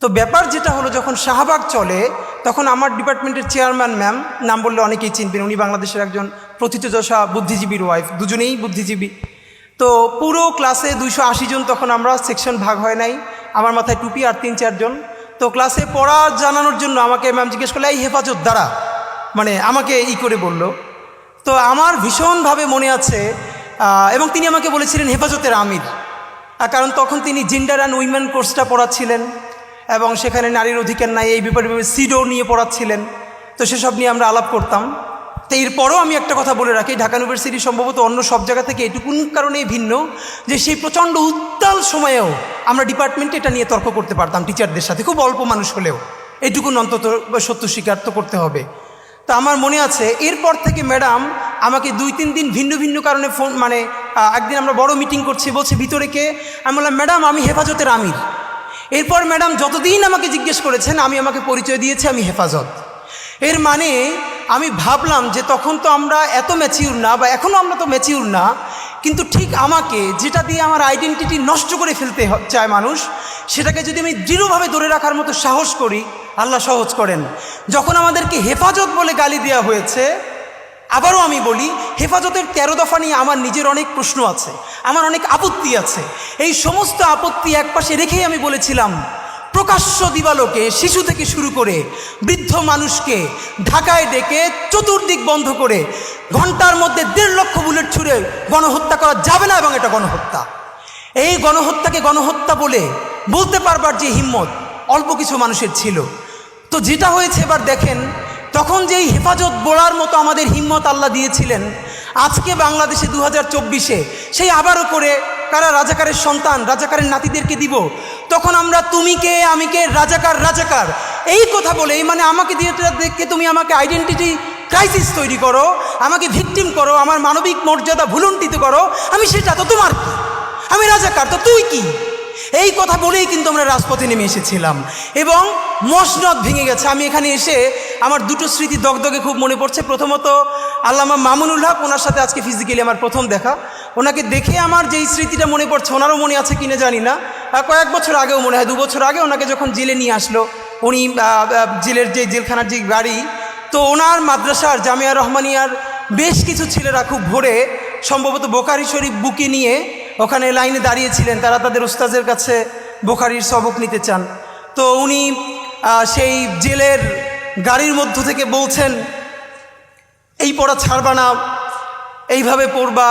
তো ব্যাপার যেটা হলো, যখন শাহবাগ চলে তখন আমার ডিপার্টমেন্টের চেয়ারম্যান ম্যাম, নাম বললে অনেকেই চিনবেন, উনি বাংলাদেশের একজন প্রথিতযশা বুদ্ধিজীবীর ওয়াইফ, দুজনেই বুদ্ধিজীবী। তো পুরো ক্লাসে 280 জন, তখন আমরা সেকশন ভাগ হয় নাই, আমার মাথায় টুপি আর 3-4 জন। তো ক্লাসে পড়া জানানোর জন্য আমাকে ম্যাম জিজ্ঞেস করলো, এই হেফাজত দ্বারা, মানে আমাকে করে বলল। তো আমার ভীষণভাবে মনে আছে, এবং তিনি আমাকে বলেছিলেন হেফাজতের আমির, কারণ তখন তিনি জেন্ডার অ্যান্ড উইমেন কোর্সটা পড়াচ্ছিলেন এবং সেখানে নারীর অধিকার নাই এই ব্যাপারে সিডো নিয়ে পড়াচ্ছিলেন। তো সেসব নিয়ে আমরা আলাপ করতাম। তো এরপরও আমি একটা কথা বলে রাখি, ঢাকা ইউনিভার্সিটি সম্ভবত অন্য সব জায়গা থেকে এটুকুন কারণেই ভিন্ন যে সেই প্রচণ্ড উত্তাল সময়েও আমরা ডিপার্টমেন্টে এটা নিয়ে তর্ক করতে পারতাম টিচারদের সাথে, খুব অল্প মানুষ হলেও। এটুকুন অন্তত সত্য স্বীকার তো করতে হবে। তো আমার মনে আছে এরপর থেকে ম্যাডাম আমাকে 2-3 দিন ভিন্ন ভিন্ন কারণে ফোন, মানে একদিন আমরা বড় মিটিং করছি, বলছে ভিতরে কে, আমি বললাম ম্যাডাম আমি হেফাজতের আমির। এরপর ম্যাডাম যতদিন আমাকে জিজ্ঞেস করেছেন আমি আমাকে পরিচয় দিয়েছি আমি হেফাজত। এর মানে আমি ভাবলাম যে তখন তো আমরা এত ম্যাচিউর না, বা এখনও আমরা তো ম্যাচিউর না, কিন্তু ঠিক আমাকে যেটা দিয়ে আমার আইডেন্টিটি নষ্ট করে ফেলতে চায় মানুষ, সেটাকে যদি আমি দৃঢ়ভাবে ধরে রাখার মতো সাহস করি, আল্লাহ সহজ করেন। যখন আমাদেরকে হেফাজত বলে গালি দেওয়া হয়েছে, আবারও আমি বলি, হেফাজতের 13 দফা নিয়ে আমার নিজের অনেক প্রশ্ন আছে, আমার অনেক আপত্তি আছে। এই সমস্ত আপত্তি একপাশে রেখেই আমি বলেছিলাম, প্রকাশ্য দিবালোকে শিশু থেকে শুরু করে বৃদ্ধ মানুষকে ঢাকায় ডেকে চতুর্দিক বন্ধ করে ঘন্টার মধ্যে 1.5 লক্ষ বুলেট ছুঁড়ে গণহত্যা করা যাবে না, এবং এটা গণহত্যা। এই গণহত্যাকে গণহত্যা বলতে পারবার যে হিম্মত অল্প কিছু মানুষের ছিল। তো যেটা হয়েছে এবার দেখেন, তখন যেই হেফাজত বলার মতো আমাদের হিম্মত আল্লাহ দিয়েছিলেন, আজকে বাংলাদেশে 2024-এ সেই আবারও করে কারা রাজাকারের সন্তান, রাজাকারের নাতিদেরকে দিব, তখন আমরা তুমি কে আমি কে, রাজাকার রাজাকার এই কথা বলে, মানে আমাকে দিয়ে দেখে তুমি আমাকে আইডেন্টিটি ক্রাইসিস তৈরি করো, আমাকে ভিকটিম করো, আমার মানবিক মর্যাদা ভুলুণ্ঠিত করো, আমি সেটা তো তোমার কি, আমি রাজাকার তো তুই কি, এই কথা বলেই কিন্তু আমরা রাজপথে নেমে এসেছিলাম এবং মসনদ ভেঙে গেছে। আমি এখানে এসে আমার দুটো স্মৃতি দগদগে খুব মনে পড়ছে। প্রথমত আল্লামা মামুনুল হক, ওনার সাথে আজকে ফিজিক্যালি আমার প্রথম দেখা। ওনাকে দেখে আমার যেই স্মৃতিটা মনে পড়ছে, ওনারও মনে আছে কিনা জানি না, কয়েক বছর আগেও মনে হয় 2 বছর আগে ওনাকে যখন জেলে নিয়ে আসলো, উনি জেলের যে জেলখানার যে গাড়ি, তো ওনার মাদ্রাসার জামিয়া রহমানিয়ার বেশ কিছু ছেলেরা খুব ভোরে সম্ভবত বোখারি শরীফ বুকে নিয়ে ওখানে লাইনে দাঁড়িয়েছিলেন, তারা তাদের উস্তাদের কাছে বুখারির সবক নিতে চান। তো উনি সেই জেলের গাড়ির মধ্য থেকে বলছেন, এই পড়া ছাড়বা না, এইভাবে পড়বা।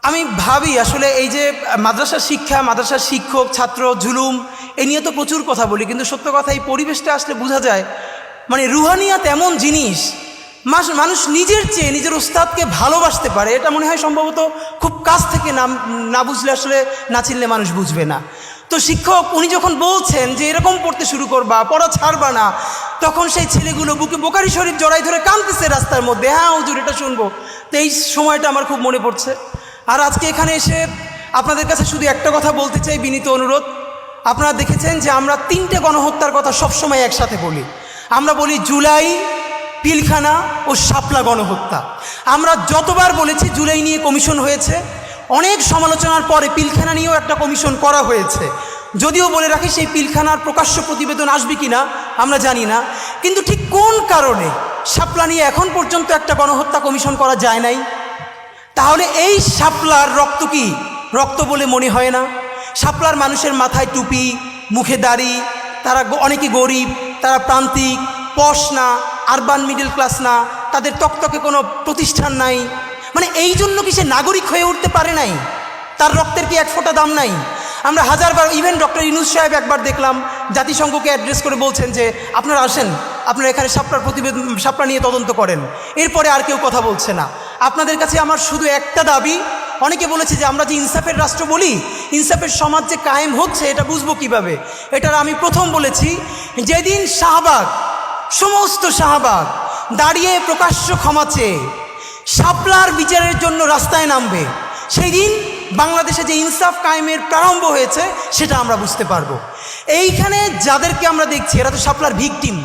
আমি ভাবি আসলে এই যে মাদ্রাসার শিক্ষা, মাদ্রাসার শিক্ষক ছাত্র জুলুম, এ নিয়ে তো প্রচুর কথা বলি, কিন্তু সত্য কথা এই পরিবেশটা আসলে বোঝা যায়, মানে রুহানিয়াত এমন জিনিস, মানুষ নিজের চেয়ে নিজের উস্তাদকে ভালোবাসতে পারে, এটা মনে হয় সম্ভবত খুব কাছ থেকে না বুঝলে আসলে না চিনলে মানুষ বুঝবে না। তো শিক্ষক উনি যখন বলছেন যে এরকম পড়তে শুরু করবা, পড়া ছাড়বা না, তখন সেই ছেলেগুলো বুকে বোখারি শরীফ জড়াই ধরে কাঁদতেছে রাস্তার মধ্যে, হ্যাঁ হুজুর এটা শুনবো। তো এই সময়টা আমার খুব মনে পড়ছে। আর আজকে এখানে এসে আপনাদের কাছে শুধু একটা কথা বলতে চাই, বিনীত অনুরোধ। আপনারা দেখেছেন যে আমরা 3টে গণহত্যার কথা সবসময় একসাথে বলি। আমরা বলি জুলাই, পিলখানা ও শাপলা গণহত্যা। আমরা যতবার বলেছি জুলাই নিয়ে কমিশন হয়েছে, অনেক সমালোচনার পরে পিলখানা নিয়েও একটা কমিশন করা হয়েছে। যদিও বলে রাখি সেই পিলখানার প্রকাশ্য প্রতিবেদন আসবে কিনা আমরা জানি না, কিন্তু ঠিক কোন কারণে শাপলা নিয়ে এখন পর্যন্ত একটা গণহত্যা কমিশন করা যায় নাই? তাহলে এই শাপলার রক্ত কি রক্ত বলে মনে হয় না? শাপলার মানুষের মাথায় টুপি, মুখে দাড়ি, তারা অনেকে গরিব, তারা প্রান্তিক, পশ না, আরবান মিডল ক্লাস না, তাদের তকতকে কোনো প্রতিষ্ঠান নাই, মানে এই জন্য কি সে নাগরিক হয়ে উঠতে পারে নাই? তার রক্তের কি এক ফোঁটা দাম নাই? আমরা হাজারবার, ইভেন ডক্টর ইউনূস সাহেব একবার দেখলাম জাতিসংঘকে অ্যাড্রেস করে বলছেন যে আপনারা আসেন, আপনারা এখানে শাপলার প্রতিবেদন, শাপলা নিয়ে তদন্ত করেন। এরপরে আর কেউ কথা বলছে না। আপনাদের কাছে আমার শুধু একটা দাবি, অনেকে বলেছে যে আমরা যে ইনসাফের রাষ্ট্র বলি, ইনসাফের সমাজ যে কায়েম হচ্ছে এটা বুঝবো কিভাবে? এটার আমি প্রথম বলেছি, যেদিন শাহবাগ, সমস্ত শাহবাগ দাঁড়িয়ে প্রকাশ্য ক্ষমা চেয়ে শাপলার বিচারের জন্য রাস্তায় নামবে, সেই দিন বাংলাদেশে যে ইনসাফ কায়েমের প্রারম্ভ হয়েছে সেটা আমরা বুঝতে পারবো। এইখানে যাদেরকে আমরা দেখছি এরা তো শাপলার ভিকটিম।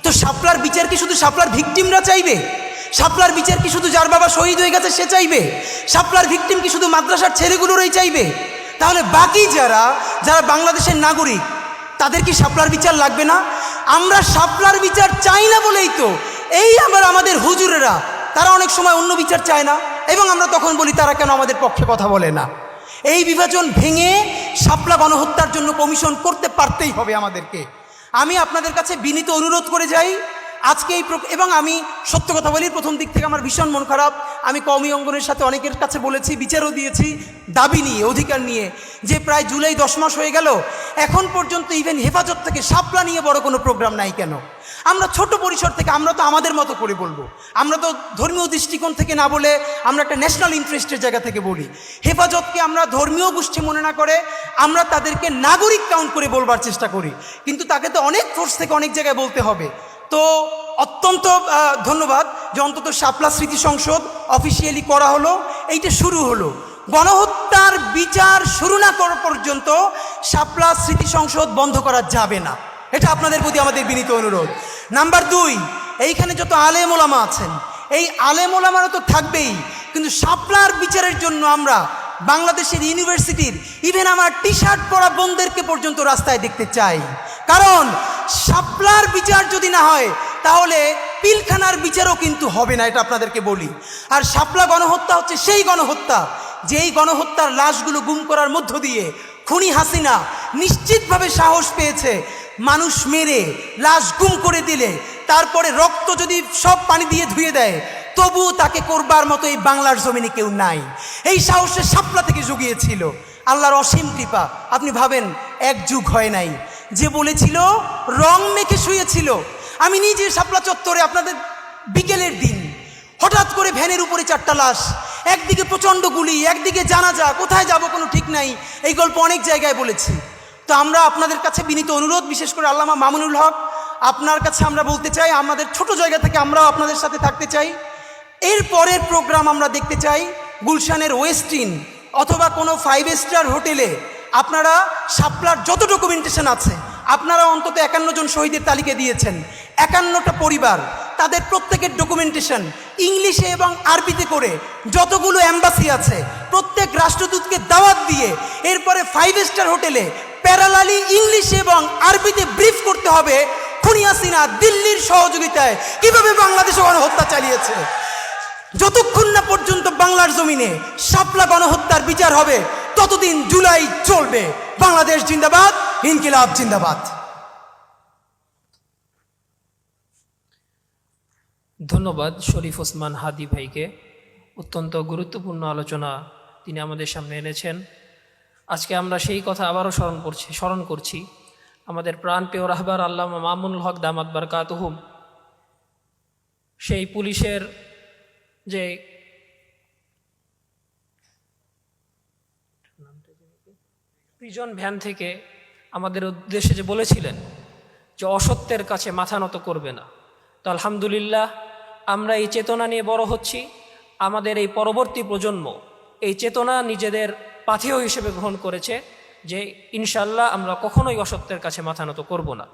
তো শাপলার বিচার কি শুধু শাপলার ভিকটিমরা চাইবে? শাপলার বিচার কি শুধু যার বাবা শহীদ হয়ে গেছে সে চাইবে? শাপলার ভিকটিম কি শুধু মাদ্রাসার ছেলেগুলোরই চাইবে? তাহলে বাকি যারা বাংলাদেশের নাগরিক, তাদের কি শাপলার বিচার লাগবে না? আমরা শাপলার বিচার চাই না বলেই তো এই আবার আমাদের হুজুরেরা তারা অনেক সময় অন্য বিচার চায় না, এবং আমরা তখন বলি তারা কেন আমাদের পক্ষে কথা বলে না। এই বিভাজন ভেঙে শাপলা গণহত্যার জন্য কমিশন করতে পারতেই হবে আমাদেরকে। আমি আপনাদের কাছে বিনীত অনুরোধ করে যাই আজকে এবং আমি সত্য কথা বলি, প্রথম দিক থেকে আমার ভীষণ মন খারাপ। আমি কওমি অঙ্গনের সাথে অনেকের কাছে বলেছি, বিচারও দিয়েছি দাবি নিয়ে, অধিকার নিয়ে, যে প্রায় জুলাই 10 মাস হয়ে গেল এখন পর্যন্ত ইভেন হেফাজত থেকে শাপলা নিয়ে বড় কোনো প্রোগ্রাম নাই কেন? আমরা ছোট পরিসর থেকে, আমরা তো আমাদের মতো করে বলবো, আমরা তো ধর্মীয় দৃষ্টিকোণ থেকে না বলে আমরা একটা ন্যাশনাল ইন্টারেস্টের জায়গা থেকে বলি। হেফাজতকে আমরা ধর্মীয় গোষ্ঠী মনে না করে আমরা তাদেরকে নাগরিক কাউন্ট করে বলবার চেষ্টা করি, কিন্তু তাকে তো অনেক ফোর্স থেকে অনেক জায়গায় বলতে হবে। তো অত্যন্ত ধন্যবাদ যে অন্তত শাপলা স্মৃতি সংসদ অফিসিয়ালি করা হলো, এইটা শুরু হলো। গণহত্যার বিচার শুরু না করা পর্যন্ত শাপলা স্মৃতি সংসদ বন্ধ করা যাবে না, এটা আপনাদের প্রতি আমাদের বিনীত অনুরোধ। নাম্বার 2, এইখানে যত আলেম ওলামা আছেন, এই আলেম ওলামারা তো থাকবেই, কিন্তু শাপলার বিচারের জন্য আমরা বাংলাদেশের ইউনিভার্সিটির ইভেন আমার টি শার্ট পরা বোনদেরকে পর্যন্ত রাস্তায় দেখতে চাই। কারণ শাপলার বিচার যদি না হয় তাহলে পিলখানার বিচারও কিন্তু হবে না, এটা আপনাদেরকে বলি। আর শাপলা গণহত্যা হচ্ছে সেই গণহত্যা যেই গণহত্যার লাশগুলো গুম করার মধ্য দিয়ে খুনি হাসিনা নিশ্চিতভাবে সাহস পেয়েছে মানুষ মেরে লাশ গুম করে দিলে তারপরে রক্ত যদি সব পানি দিয়ে ধুয়ে দেয় তবুও তাকে করবার মতো এই বাংলার জমিনে কেউ নাই। এই সাহসে শাপলা থেকে জুগিয়েছিল আল্লাহর অসীম কৃপা। আপনি ভাবেন 1 যুগ হয় নাই, যে বলেছিল রং মেখে শুয়েছিল। আমি নিজে শাপলা চত্বরে আপনাদের বিকেলের দিন হঠাৎ করে ভ্যানের উপরে 4টা লাশ, একদিকে প্রচণ্ড গুলি, একদিকে জানাজা, কোথায় যাব কোনো ঠিক নাই। এই গল্প অনেক জায়গায় বলেছি। তো আমরা আপনাদের কাছে বিনীত অনুরোধ, বিশেষ করে আল্লামা মামুনুল হক, আপনার কাছে আমরা বলতে চাই, আমাদের ছোট জায়গা থেকে আমরাও আপনাদের সাথে থাকতে চাই। এর পরের প্রোগ্রাম আমরা দেখতে চাই গুলশানের ওয়েস্টিন অথবা কোনো 5 স্টার হোটেলে আপনারা শাপলার যত ডকুমেন্টেশন আছে, আপনারা অন্তত 51 জন শহীদের তালিকা দিয়েছেন, 51টা পরিবার, তাদের প্রত্যেকের ডকুমেন্টেশন ইংলিশে এবং আরবিতে করে যতগুলো এম্বাসি আছে প্রত্যেক রাষ্ট্রদূতকে দাওয়াত দিয়ে এরপরে 5 স্টার হোটেলে প্যারালালি ইংলিশে এবং আরবিতে ব্রিফ করতে হবে খুনি হাসিনা দিল্লির সহযোগিতায় কিভাবে বাংলাদেশে গণহত্যা চালিয়েছে। যতক্ষণ না পর্যন্ত বাংলার জমিনে শাপলা গণহত্যার বিচার হবে ততদিন জুলাই চলবে। বাংলাদেশ জিন্দাবাদ, ইনকিলাব জিন্দাবাদ। ধন্যবাদ শরীফ ওসমান হাদি ভাইকে, অত্যন্ত গুরুত্বপূর্ণ আলোচনা তিনি আমাদের সামনে এনেছেন। আজকে আমরা সেই কথা আবারও স্মরণ করছি আমাদের প্রাণপ্রিয় রাহবার আল্লামা মামুনুল হক দামাত বারকাতুহুম সেই পুলিশের যে প্রিজন ভ্যান থেকে আমাদের উদ্দেশ্যে যে বলেছিলেন যে অসত্যের কাছে মাথা নত করবে না। তো আলহামদুলিল্লাহ আমরা এই চেতনা নিয়ে বড় হচ্ছি। আমাদের এই পরবর্তী প্রজন্ম এই চেতনা নিজেদের পাথেয় হিসেবে গ্রহণ করেছে যে ইনশাল্লাহ আমরা কখনোই অসত্যের কাছে মাথা নত করব না।